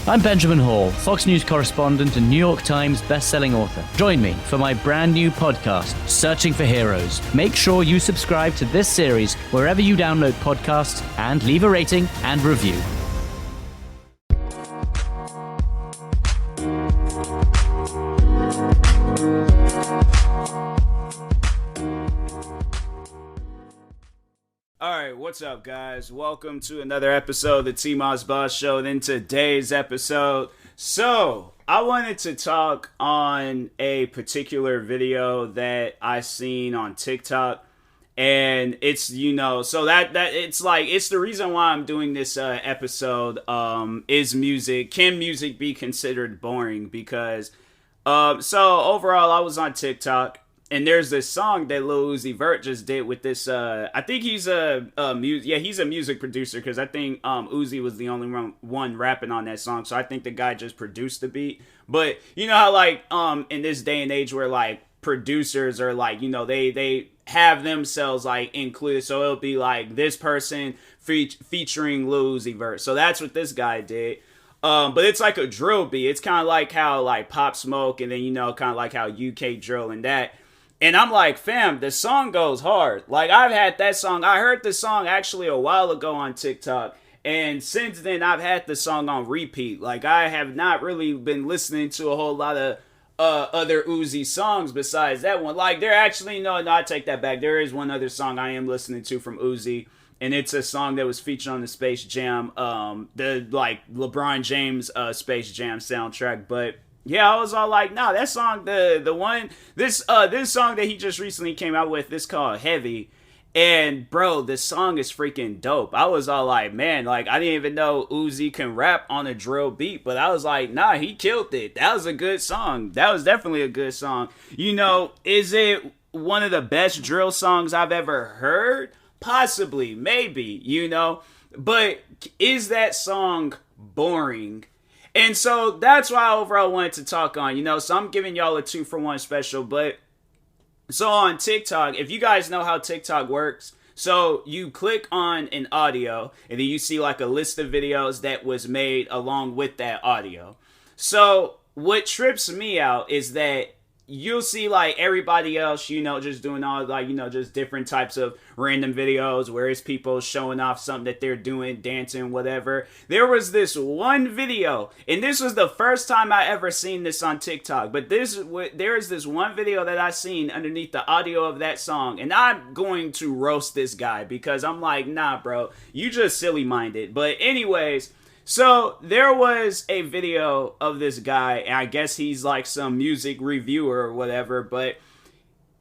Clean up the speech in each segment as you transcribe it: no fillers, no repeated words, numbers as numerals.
I'm Benjamin Hall, Fox News correspondent and New York Times best-selling author. Join me for my brand new podcast, Searching for Heroes. Make sure you subscribe to this series wherever you download podcasts and leave a rating and review. Alright, what's up guys? Welcome to another episode of the TMossBoss Show. And in today's episode, I wanted to talk on a particular video that I seen on TikTok. And it's, it's the reason why I'm doing this episode, is music. Can music be considered boring? Because, overall I was on TikTok. And there's this song that Lil Uzi Vert just did with this, I think he's he's a music producer, because I think Uzi was the only one rapping on that song, so I think the guy just produced the beat. But you know how in this day and age where producers are they have themselves included, so it'll be this person featuring Lil Uzi Vert. So that's what this guy did. But it's like a drill beat. It's kind of like how Pop Smoke, and then kind of like how UK drill and that. And I'm like, fam, the song goes hard. I've had that song. I heard the song actually a while ago on TikTok. And since then, I've had the song on repeat. I have not really been listening to a whole lot of other Uzi songs besides that one. There actually, no, I take that back. There is one other song I am listening to from Uzi. And it's a song that was featured on the Space Jam, the LeBron James Space Jam soundtrack. But yeah, I was all like, nah, that song, this song that he just recently came out with, this called Heavy. And bro, this song is freaking dope. I was all like, man, I didn't even know Uzi can rap on a drill beat, but I was like, nah, he killed it. That was a good song. That was definitely a good song. Is it one of the best drill songs I've ever heard? Possibly, maybe, but is that song boring? And so that's why overall I wanted to talk on, so I'm giving y'all a 2-for-1 special. But so on TikTok, if you guys know how TikTok works, so you click on an audio and then you see a list of videos that was made along with that audio. So what trips me out is that you'll see everybody else, just doing all just different types of random videos where it's people showing off something that they're doing, dancing, whatever. There was this one video, and this was the first time I ever seen this on TikTok, but there is this one video that I seen underneath the audio of that song, and I'm going to roast this guy because I'm like, nah, bro, you just silly-minded. But anyways, so there was a video of this guy, and I guess he's some music reviewer or whatever, but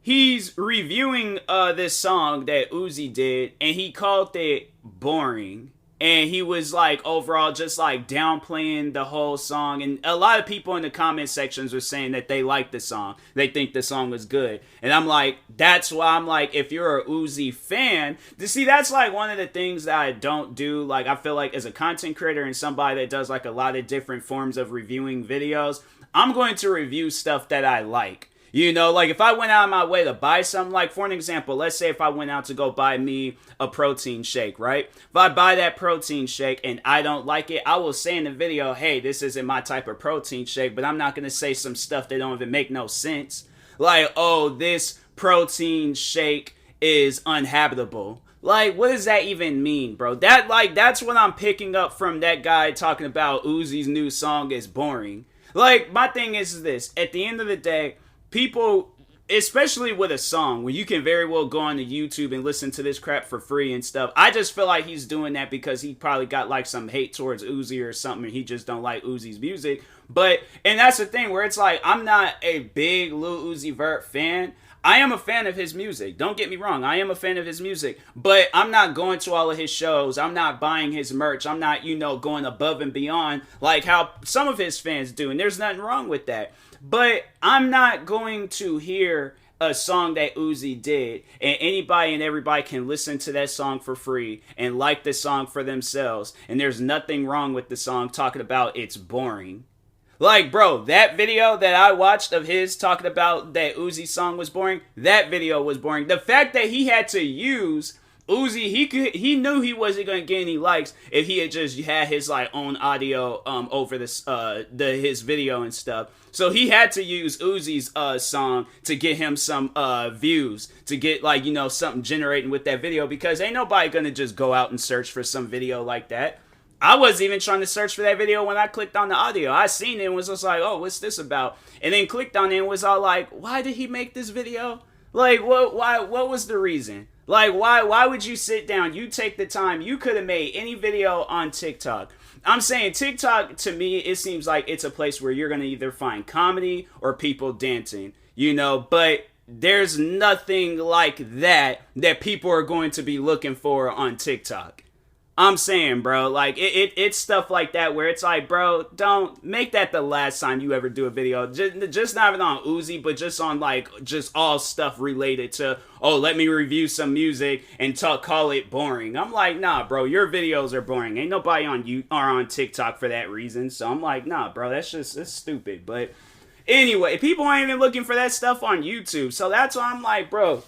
he's reviewing this song that Uzi did, and he called it boring. And he was overall just downplaying the whole song. And a lot of people in the comment sections were saying that they liked the song. They think the song was good. And I'm like, that's why I'm like, if you're a Uzi fan, that's one of the things that I don't do. I feel as a content creator and somebody that does a lot of different forms of reviewing videos, I'm going to review stuff that I like. If I went out of my way to buy something, for an example, let's say if I went out to go buy me a protein shake, right? If I buy that protein shake and I don't like it, I will say in the video, hey, this isn't my type of protein shake, but I'm not going to say some stuff that don't even make no sense. Oh, this protein shake is uninhabitable. What does that even mean, bro? That's what I'm picking up from that guy talking about Uzi's new song is boring. My thing is this, at the end of the day, people, especially with a song where you can very well go on to YouTube and listen to this crap for free and stuff, I just feel like he's doing that because he probably got some hate towards Uzi or something, and he just don't like Uzi's music. And that's the thing where it's I'm not a big Lil Uzi Vert fan. I am a fan of his music. Don't get me wrong. I am a fan of his music. But I'm not going to all of his shows. I'm not buying his merch. I'm not, going above and beyond how some of his fans do. And there's nothing wrong with that. But I'm not going to hear a song that Uzi did, and anybody and everybody can listen to that song for free and like the song for themselves. And there's nothing wrong with the song talking about it's boring. Bro, that video that I watched of his talking about that Uzi song was boring, that video was boring. The fact that he had to use Uzi, he knew he wasn't gonna get any likes if he had just had his like own audio over this his video and stuff. So he had to use Uzi's song to get him some views, to get like, you know, something generating with that video, because ain't nobody gonna just go out and search for some video like that. I wasn't even trying to search for that video when I clicked on the audio. I seen it and was just like, oh, what's this about? And then clicked on it and was all like, why did he make this video? Like, what was the reason? Like, why would you sit down? You take the time. You could have made any video on TikTok. I'm saying TikTok, to me, it seems like it's a place where you're going to either find comedy or people dancing, you know, but there's nothing like that people are going to be looking for on TikTok. I'm saying, bro, like, it's stuff like that where it's like, bro, don't make that the last time you ever do a video. Just not even on Uzi, but just on, like, just all stuff related to, oh, let me review some music and call it boring. I'm like, nah, bro, your videos are boring. Ain't nobody on TikTok for that reason. So I'm like, nah, bro, that's stupid. But anyway, people ain't even looking for that stuff on YouTube. So that's why I'm like, bro,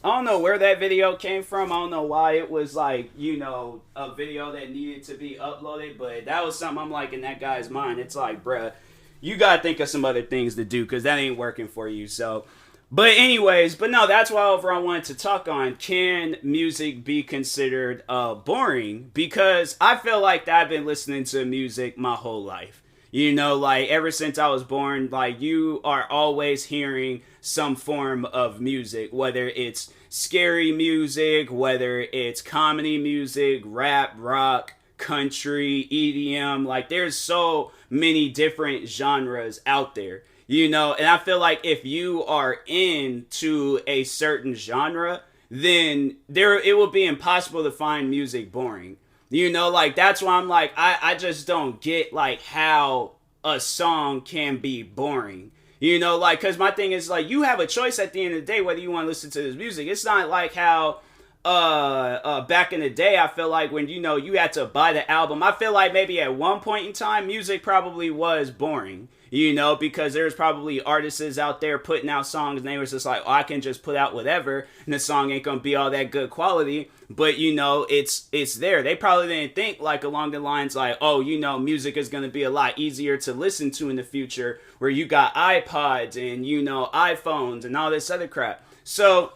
I don't know where that video came from. I don't know why it was like, you know, a video that needed to be uploaded, but that was something I'm like in that guy's mind. It's like, bruh, you gotta think of some other things to do, because that ain't working for you. So, but anyways, but no, that's why overall I wanted to talk on, can music be considered boring? Because I feel like I've been listening to music my whole life. You know, like, ever since I was born, like, you are always hearing some form of music, whether it's scary music, whether it's comedy music, rap, rock, country, EDM. Like, there's so many different genres out there, you know, and I feel like if you are into a certain genre, then it will be impossible to find music boring. You know, like, that's why I'm like, I just don't get, like, how a song can be boring. You know, like, because my thing is, like, you have a choice at the end of the day whether you want to listen to this music. It's not like how back in the day, I feel like when, you know, you had to buy the album. I feel like maybe at one point in time, music probably was boring. You know, because there's probably artists out there putting out songs and they was just like, oh, I can just put out whatever and the song ain't gonna be all that good quality. But, you know, it's there. They probably didn't think like along the lines like, oh, you know, music is gonna be a lot easier to listen to in the future, where you got iPods and, you know, iPhones and all this other crap. So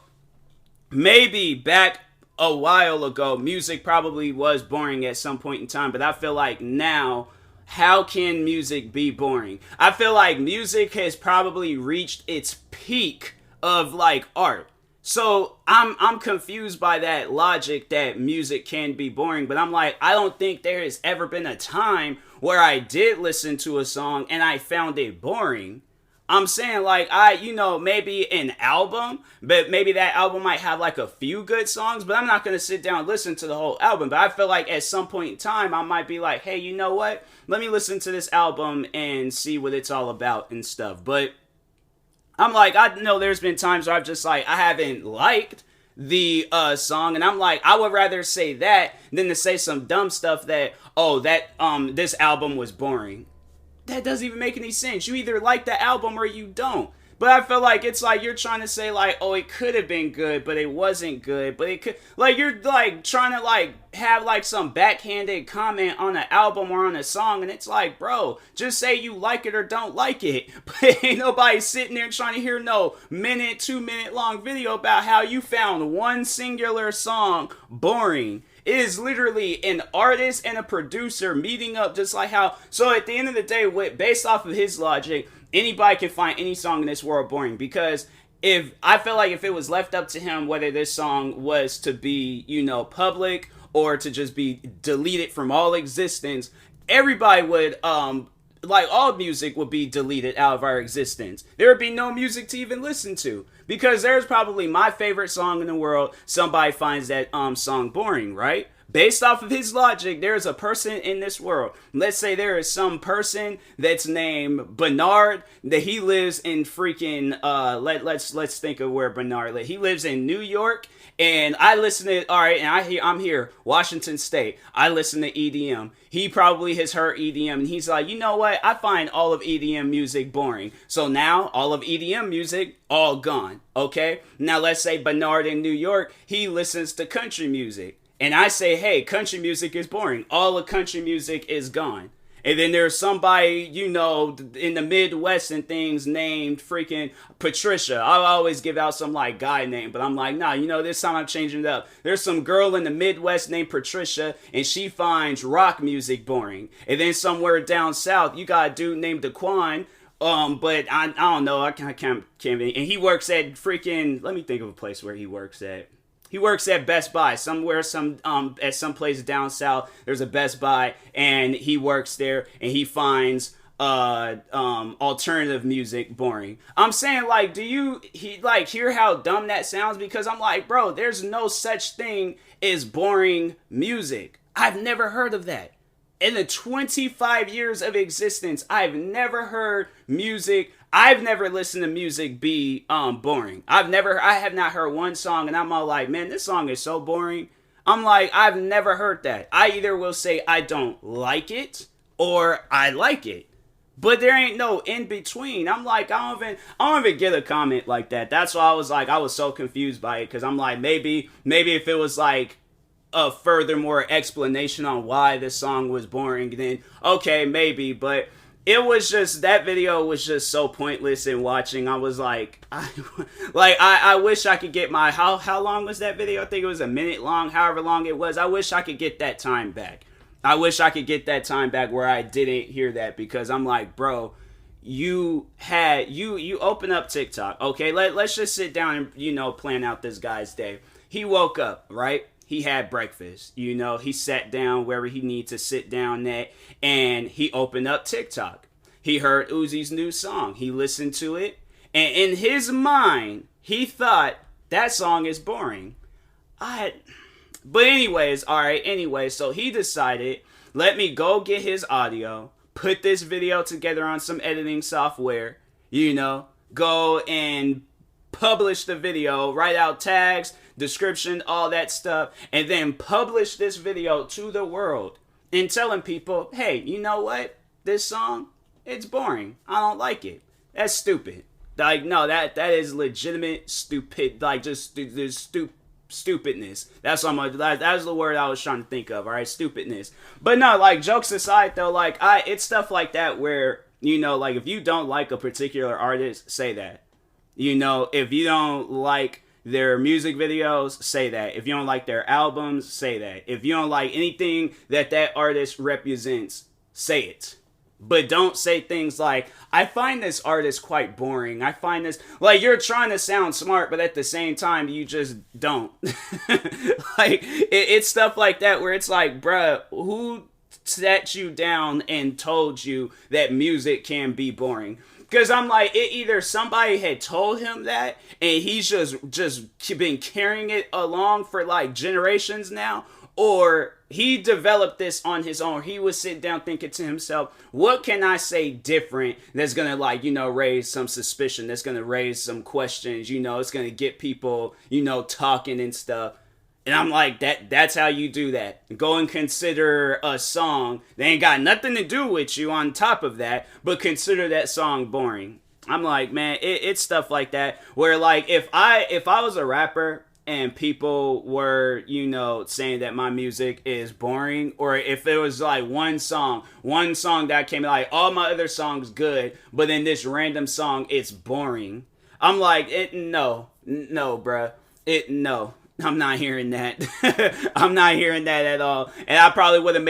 maybe back a while ago, music probably was boring at some point in time, but I feel like now, how can music be boring? I feel like music has probably reached its peak of like art. So I'm confused by that logic that music can be boring, but I'm like, I don't think there has ever been a time where I did listen to a song and I found it boring. I'm saying like, maybe an album, but maybe that album might have like a few good songs, but I'm not going to sit down and listen to the whole album. But I feel like at some point in time, I might be like, hey, you know what? Let me listen to this album and see what it's all about and stuff. But I'm like, I know there's been times where I've just like, I haven't liked the song, and I'm like, I would rather say that than to say some dumb stuff that, oh, that this album was boring. That doesn't even make any sense. You either like the album or you don't. But I feel like it's like you're trying to say like, oh, it could have been good, but it wasn't good. But it could, like, you're like trying to like have like some backhanded comment on an album or on a song, and it's like, bro, just say you like it or don't like it. But ain't nobody sitting there trying to hear no 2-minute long video about how you found one singular song boring. It is literally an artist and a producer meeting up, just like how, so at the end of the day, based off of his logic, anybody can find any song in this world boring, because I feel like if it was left up to him whether this song was to be, you know, public or to just be deleted from all existence, everybody would, like, all music would be deleted out of our existence. There would be no music to even listen to, because there's probably my favorite song in the world. Somebody finds that song boring, right? based off of his logic, there's a person in this world. Let's say there is some person that's named Bernard, that he lives in freaking let's think of where Bernard lives. He lives in New York, and I listen to and I'm here, Washington State. I listen to EDM. He probably has heard EDM, and he's like, you know what? I find all of EDM music boring. So now all of EDM music all gone. Okay. Now let's say Bernard in New York, he listens to country music. And I say, hey, country music is boring. All of country music is gone. And then there's somebody, in the Midwest and things named freaking Patricia. I always give out some like guy name, but I'm like, nah, this time I'm changing it up. There's some girl in the Midwest named Patricia, and she finds rock music boring. And then somewhere down south, you got a dude named Daquan. But I don't know. I can't. And he works at freaking. Let me think of a place where he works at. He works at Best Buy at some place down south. There's a Best Buy, and he works there, and he finds alternative music boring. I'm saying, like, hear how dumb that sounds? Because I'm like, bro, there's no such thing as boring music. I've never heard of that. In the 25 years of existence, I've never heard music. I've never listened to music be boring. I have not heard one song, and I'm all like, man, this song is so boring. I'm like, I've never heard that. I either will say I don't like it or I like it. But there ain't no in between. I'm like, I don't even get a comment like that. That's why I was so confused by it, because I'm like, maybe if it was like a furthermore explanation on why this song was boring, then okay, maybe. But it was just, that video was just so pointless in watching. I was like, I wish I could get my, how long was that video? I think it was a minute long, however long it was. I wish I could get that time back. I wish I could get that time back where I didn't hear that, because I'm like, bro, you open up TikTok, okay? Let's just sit down and, plan out this guy's day. He woke up, right? He had breakfast, he sat down wherever he needed to sit down at, and he opened up TikTok. He heard Uzi's new song. He listened to it, and in his mind, he thought that song is boring. But anyways, so he decided, let me go get his audio, put this video together on some editing software, go and publish the video, write out tags, description, all that stuff, and then publish this video to the world and telling people, hey, you know what? This song, it's boring. I don't like it. That's stupid. Like, no, that is legitimate stupid, like, just stupidness. That's the word I was trying to think of, alright? Stupidness. But no, like, jokes aside though, like, it's stuff like that where, like, if you don't like a particular artist, say that. If you don't like their music videos, say that. If you don't like their albums, say that. If you don't like anything that artist represents, say it. But don't say things like, I find this artist quite boring. I find this, like, you're trying to sound smart, but at the same time, you just don't. Like, it's stuff like that where it's like, bruh, who sat you down and told you that music can be boring? Because I'm like, either somebody had told him that, and he's just been carrying it along for like generations now, or he developed this on his own. He was sitting down thinking to himself, what can I say different that's going to raise some suspicion, that's going to raise some questions, it's going to get people, talking and stuff. And I'm like, that's how you do that. Go and consider a song that ain't got nothing to do with you on top of that, but consider that song boring. I'm like, man, it's stuff like that where, like, if I was a rapper and people were, saying that my music is boring, or if it was like one song that came like, all my other songs good, but then this random song, it's boring. I'm like, no, bruh. No. I'm not hearing that. I'm not hearing that at all. And I probably would have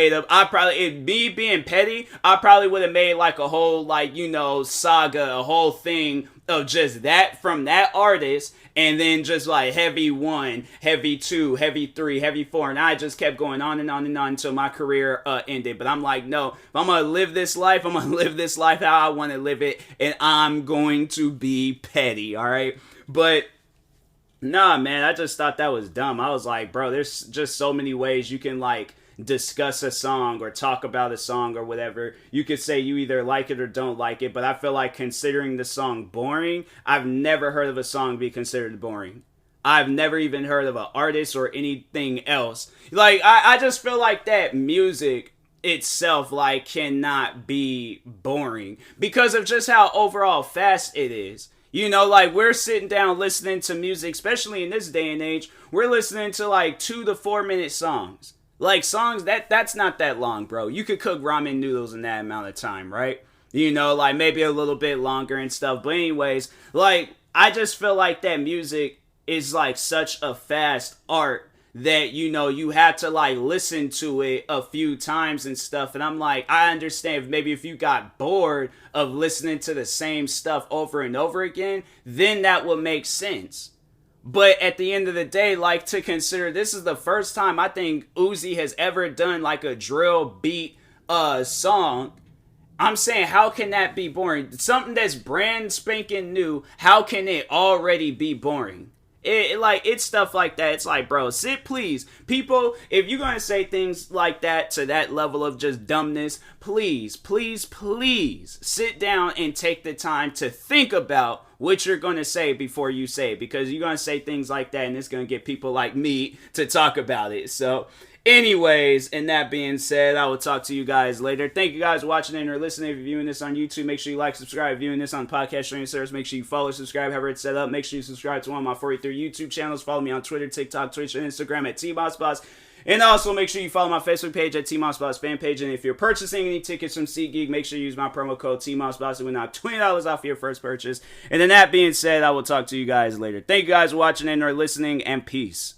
me being petty, I probably would have made like a whole, like, saga, a whole thing of just that from that artist, and then just like heavy 1, heavy 2, heavy 3, heavy 4, and I just kept going on and on and on until my career ended. But I'm like, no, if I'm gonna live this life, I'm gonna live this life how I want to live it, and I'm going to be petty, all right? But Nah, man, I just thought that was dumb. I was like, bro, there's just so many ways you can like discuss a song or talk about a song or whatever. You could say you either like it or don't like it, but I feel like considering the song boring, I've never heard of a song be considered boring. I've never even heard of an artist or anything else. Like, I just feel like that music itself like cannot be boring because of just how overall fast it is. You know, like we're sitting down listening to music, especially in this day and age, we're listening to like 2 to 4 minute songs. Like songs that's not that long, bro. You could cook ramen noodles in that amount of time, right? You know, like maybe a little bit longer and stuff. But anyways, like I just feel like that music is like such a fast art that, you know, you have to like listen to it a few times and stuff. And I'm like, I understand maybe if you got bored of listening to the same stuff over and over again, then that would make sense. But at the end of the day, like to consider this is the first time I think Uzi has ever done like a drill beat song. I'm saying, how can that be boring? Something that's brand spanking new, how can it already be boring? It's stuff like that. It's like, bro, sit please. People, if you're going to say things like that to that level of just dumbness, please sit down and take the time to think about what you're going to say before you say it. Because you're going to say things like that and it's going to get people like me to talk about it. So anyways, and that being said, I will talk to you guys later. Thank you guys for watching and or listening. If you're viewing this on YouTube, make sure you like, subscribe. Viewing this on podcast streaming service, make sure you follow, subscribe, however it's set up. Make sure you subscribe to one of my 43 YouTube channels. Follow me on Twitter, TikTok, Twitch, and Instagram at TMossBoss. And also make sure you follow my Facebook page at TMossBoss fan page. And if you're purchasing any tickets from SeatGeek, make sure you use my promo code TMossBoss. It will knock $20 off your first purchase. And then that being said, I will talk to you guys later. Thank you guys for watching and or listening, and peace.